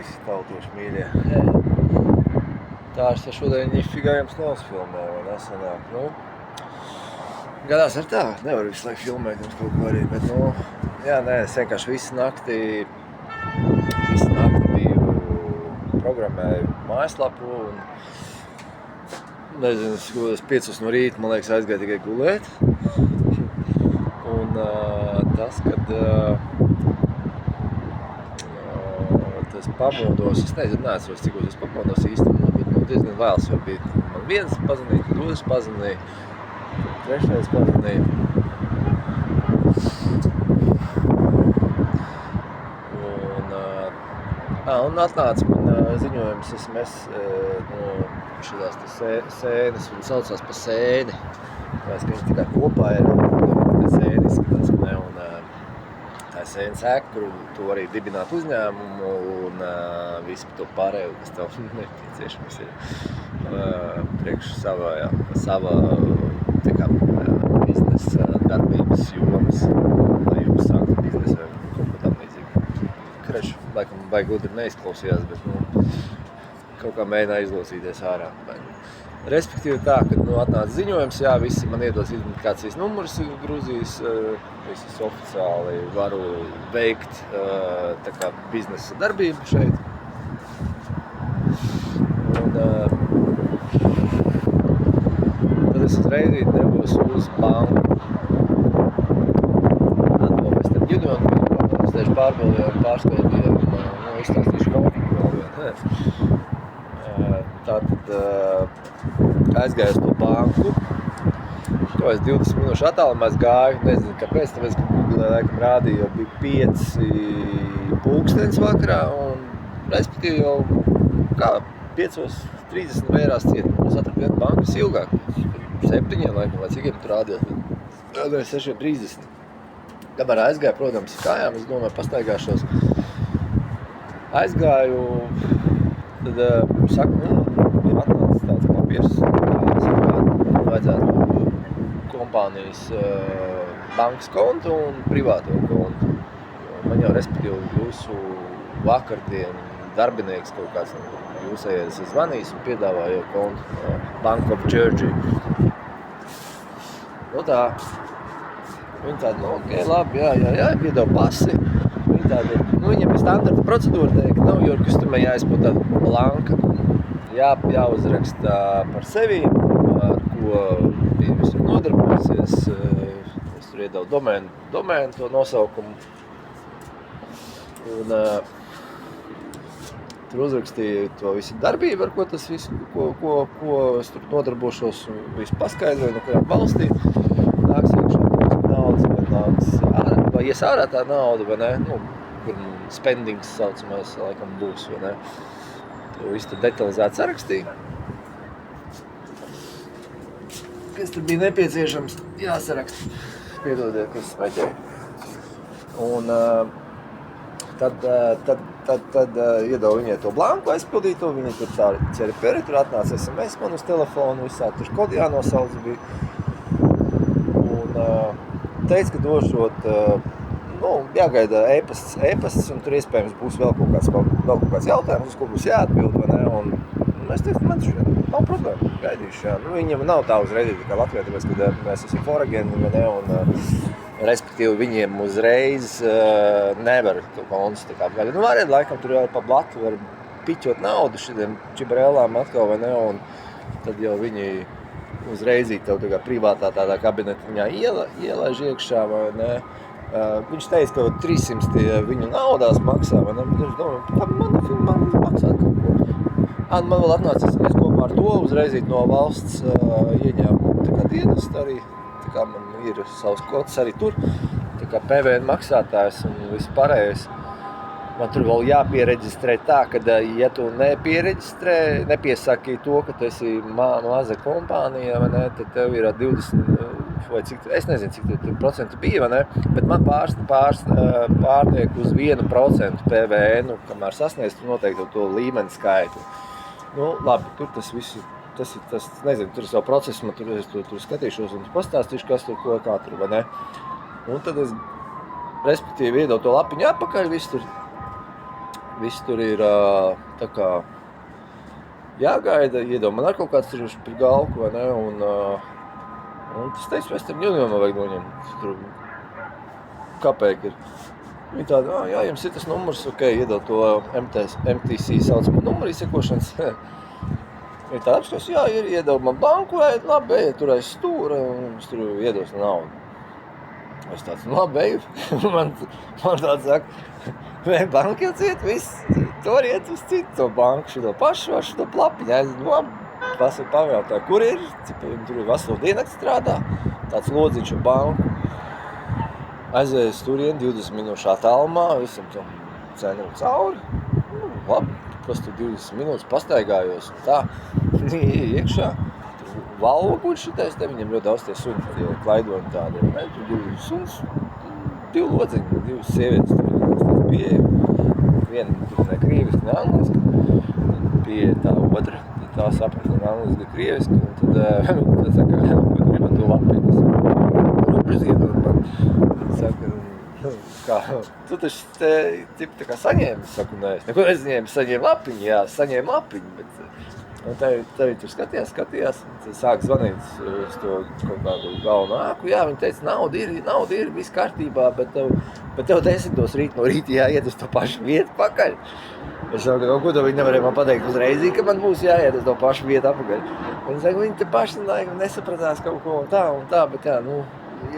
visi tautieši mīļie. Tā es šodien ņifigājums nosfilmēju, vai nesanāk. Gadās ar tā, nevar visu laiku filmēt jums kaut ko arī, bet, es vienkārši visu nakti biju programmēju mājaslapu un, nezinu, es 5 no rīta, man liekas, aizgāju tikai gulēt. Un tas, kad es pamodos, es nezinu, neatceros, cik es pamodos īstenībā, bet diezgan vēls jau bija. Man viens pazvanīja, tad otrs pazvanīja, trešais pazvanīja. Un atnāca man ziņojums SMS no šitās sēnes, viņi saucās pa sēni. Tāpēc, ka viņi tikai kopā ir sēni izskatās, un tā ir sēnes ēka, kuru tu vari dibināt uzņēmumu un visu to pārējo, kas tev nepieciešams ir priekš sava biznesa darbības jomas, lai jums sāktu biznesu vai kaut ko tam līdzīgi. Krešu, laikam, baigi gudri neizklausījās, bet, kaut kā mēģināja izlosīties ārā. Respektīvi tā, kad atnāca ziņojums, visi man iedos identifikācijas numurs Gruzijas, visus oficiāli varu veikt tā kā biznesa darbību šeit. Un tad es uzreiz devos uz banku. Pēc tam ģidonu, es tieši pārskaidījām, izstāstīšu kaut ko vēl vien. Tātad aizgāju uz to banku, to es 20 minūšu attālumā gāju, nezinu kāpēc, tāpēc, ka Google laikam rādīja, jau bija 5 pulkstenis vakarā, un respektīvi jau kā 5:30 vērās ciet. Es atradu vienu bankas ilgāk, 7 laikam, vai cikiem tur rādījās, bet 6:30. Kamēr aizgāju, protams, kājām, es domāju, pastaigāšos. Aizgāju, tad saku, ir atnācis tāds papīrs, vajadzētu kompānijas bankas kontu un privāto kontu. Man jau, respektīvi, jūsu vakardien darbinieks kaut kāds jūsējais zvanīs un piedāvāja kontu Bank of Georgia. Tā, viņi tādi, ok, labi, jā, piedāvā pasi. Viņi tādi, viņam ir standarta procedūra teikt, Yorkas, tur man jāizpūt tāda blanka, jāuzraksta par sevi, ar ko viņi visur nodarbosies. Es tur iedevu domēnu to nosaukumu. Un tur uzrakstīju to visu darbību, ar ko tas visu, ko es tur nodarbošos un visu paskaidroju, no kurām valstī nāks iekšā naudas, vai nāks ārā, vai ies ārā tā nauda, vai ne, kur spendings saucamais laikam būs, vai ne. To visu tur detalizēti sarakstīju. Kas tur bija nepieciešams, jāsaraksta. Piedodiet, kas smēķēja. Un tad iedevu viņai to blanku aizpildīto, viņi tur tā ķeri peri, tur atnāca SMS man uz telefonu, visā tur kodi jānosauc bija. Un teica, ka došot, jāgaida e-pasts, un tur iespējams būs vēl kaut kāds jautājums, uz ko būs jāatbild, vai ne, un es teicu, man šeit nav problēma, gaidīšu, jā. Viņam nav tā uzreiz, kā Latvijā, tāpēc, kad mēs esam forageni, vai ne, un respektīvi viņiem uzreiz nevar to kontus tā kā apgaļa. Variet, laikam, tur jau pa blatu var piķot naudu šitiem čibrēlām atkal, vai ne, un tad jau viņi uzreizīt tev tā kā privātā tādā kabinetiņā ielaiž iekšā, vai ne. Viņš teica, ka 300 viņu naudās maksā, vai ne, bet viņš domāja, ka man maksāt kaut ko. Man vēl atnācis, mēs kopā ar to uzreizīt no valsts ieņēmumu tā kā dienestu arī, tā kā man ir savs kods arī tur, tā kā PVN maksātājs un viss pārējais. Man tur vēl jāpiereģistrē tā, ka ja tu nepiesaki to, ka tu esi maza kompānija, vai ne, tad tev ir 20 vai cik, es nezinu, cik tur procentu bija, vai ne, bet man pārtiek uz 1% PVN, kamēr sasniedz tu noteikti to līmeni skaitu. Labi, tur tas visu, tas nezinu, tur ir savu procesu, man tur skatīšos un pastāstīšu, kas tur, ko, kā tur, vai ne. Un tad es, respektīvi, iedevu to lapiņu atpakaļ, visu tur viss tur ir tā kā jāgaida, iedomā, man ar kaut kāds tur pie galku, vai ne, un tas teica, Western Union vajag noņemt, tur kapēki ir. Viņi tādi, jā, jums ir tas numurs, ok, iedod to MTC saucamo numuru izsekošanas. Viņi tādi apskos, jā, ir, iedod man banku, vai labi, ejiet tur aiz stūra, un es tur iedos naudu. Es tāds, labi, eju, man tāds saka, vai banka jau ciet, viss, tur iet uz citu to banku, šito pašu, ar šito plapiņu, aizinu, labi, pasaku pamjautāju, kur ir, viņi tur veselu diennakti strādā, tāds lodziņš ar banku. Aizēju turien 20 minūšu attālumā, visam tam cenu cauri. Labi, kas tur 20 minūtes pastaigājos un tā. Iekšā, tur valva guļ šitais, te viņam ļoti daudz tie suņi, tie klaidoņi tādi. Ne, tur 2 suns, 2 lodziņi, 2 sievietes tur pieeja. Viena tur ne krieviski, ne angliski. Pieeja tā otra, tā saprat, ne angliski, krieviski. Un tad saka, gribat to lapiņas. Rupris iedod man. Saka, kā, tu taču te, tā kā saņēmi, saku, nē, es neko nesaņēmu, saņēmu lapiņu, jā, saņēmu lapiņu, bet tevi tur skatījās, un sāk zvanīt uz to kaut kādu galvenu āku, jā, viņi teica, nauda ir, viss kārtībā, bet tev 10 rīt no rīta jāiet uz to pašu vietu pakaļ. Es saku, ko to viņi nevarēja man pateikt uzreiz, ka man būs jāiet uz to pašu vietu apakaļ. Un saku, viņi te paši nesapratās kaut ko un tā, bet jā,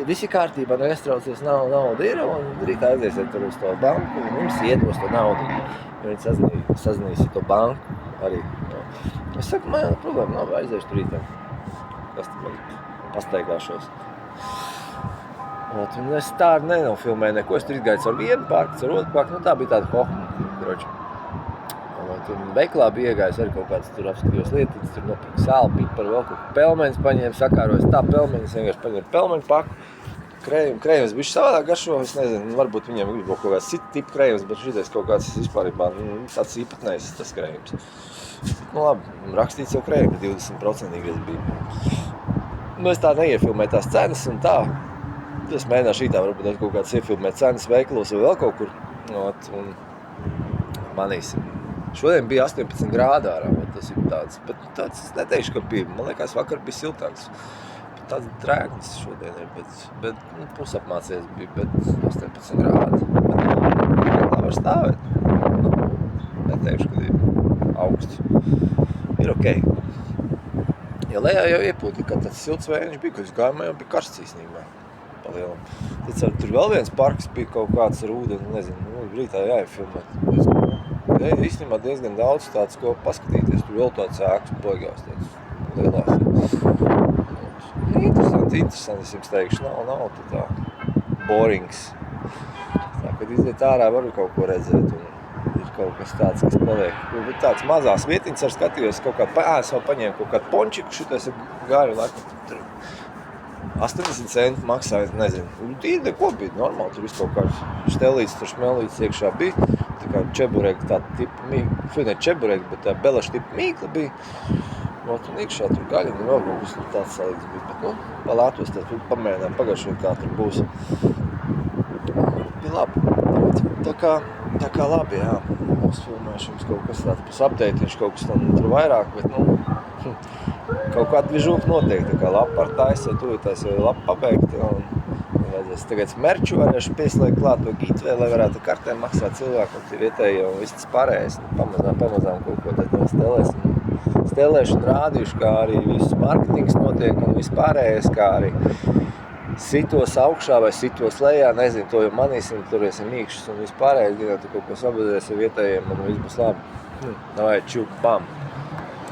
visi kārtībā, nestraucies, nauda ir, un rīt aiziesiet tur uz to banku, un jums iedos to naudu. Viņi sazinīs to banku arī. Es saku, man problēma nav, aiziešu tur rītā. Es man pastaigāšos. Un es tā nenofilmēju neko, es tur izgāju ar vienu parku, ar otru parku, tā bija tāda hohma, kroči. Tur veiklā bija iegājis arī kaut kāds, tur apskatījos lietas, tur nopirka sāli, piparu, vēl kaut pelmeņus paņēma, sakārojas tā pelmeņus, vienkārši paņēma pelmeņu paku. Krējums bišķi savādāk garšo, es nezinu, varbūt viņiem grib kaut kāds cits tipu krējums, bet šitais kaut kāds vispārībā tāds īpatnējs tas krējums. Labi, rakstīts jau krējums, 20% bija. Es tā neiefilmēju tās cenas un tā. Es mēģināšu šitā varbūt kaut kāds iefilmēt cenas veikalos vai vēl kaut kur. Un manīsim. Šodien bija 18 grādi ārā, tas ir tāds, bet tāds es neteikšu, ka bija, man liekas, vakar bija siltāks. Tāds drēgnis šodien ir, bet pusapmācies bija, bet 18 grādi. Bet var stāvēt. Neteikšu, ka ir augsts. Ir ok. Ja lejā jau iepūta, ka tāds silts vējiņš bija, kad es gājumā jau bija karsts īstenībā. Palielam. Tad tur vēl viens parks bija kaut kāds ar ūdeni, nezinu, rītā jāiefilmēt. Īstenībā diezgan daudz tāds, ko paskatīties. Tur vēl tāds ēkas poigās, tāds lielās. Interesanti, es jums teikšu, nav tā borings. Tā, kad iziet ārā, varu kaut ko redzēt un ir kaut kas tāds, kas paliek. Tāds mazās vietiņas ar skatījos kaut kādu, es vēl paņēmu kaut kādu pončiku, šitais gāju laikam tur 80 centi maksāja, nezinu. Tīri neko bija normāli, tur viss kaut kāds štelīts, tur šmelīts iekšā bija. Tā kā čebureka tāda tipa mīkla, ne čebureka, bet tā belaša tipa mīkla bija. Un iekšā tur gaļa, un vēl kaut kas tāds salīdz bija. Bet, palātos tad pamēģinām pagašot, kā tur būs. Bija labi. Tā kā labi, jā. Uzfilmēšu jums kaut kas tāds, pus update-iņš kaut kas tam tur vairāk, bet, kaut kā atvižūka notiek, tā kā lapa ar taisē, tuvitās jau lapa pabeigta, un vajadzēs tagad merču varēšu pieslēgt klāt to gitvēju, lai varētu kartē maksāt cilvēku, un vietēji jau viss tas pārējais, pamazām kaut ko tad stelēšu un rādīšu, kā arī viss marketings notiek un viss pārējais, kā arī sitos augšā vai sitos lejā, nezinu, to jau manīsim, turēsim mīkšus un viss pārējais, tu kaut ko sabudēs ar vietējiem un viss būs labi. Davai, čuk, bam!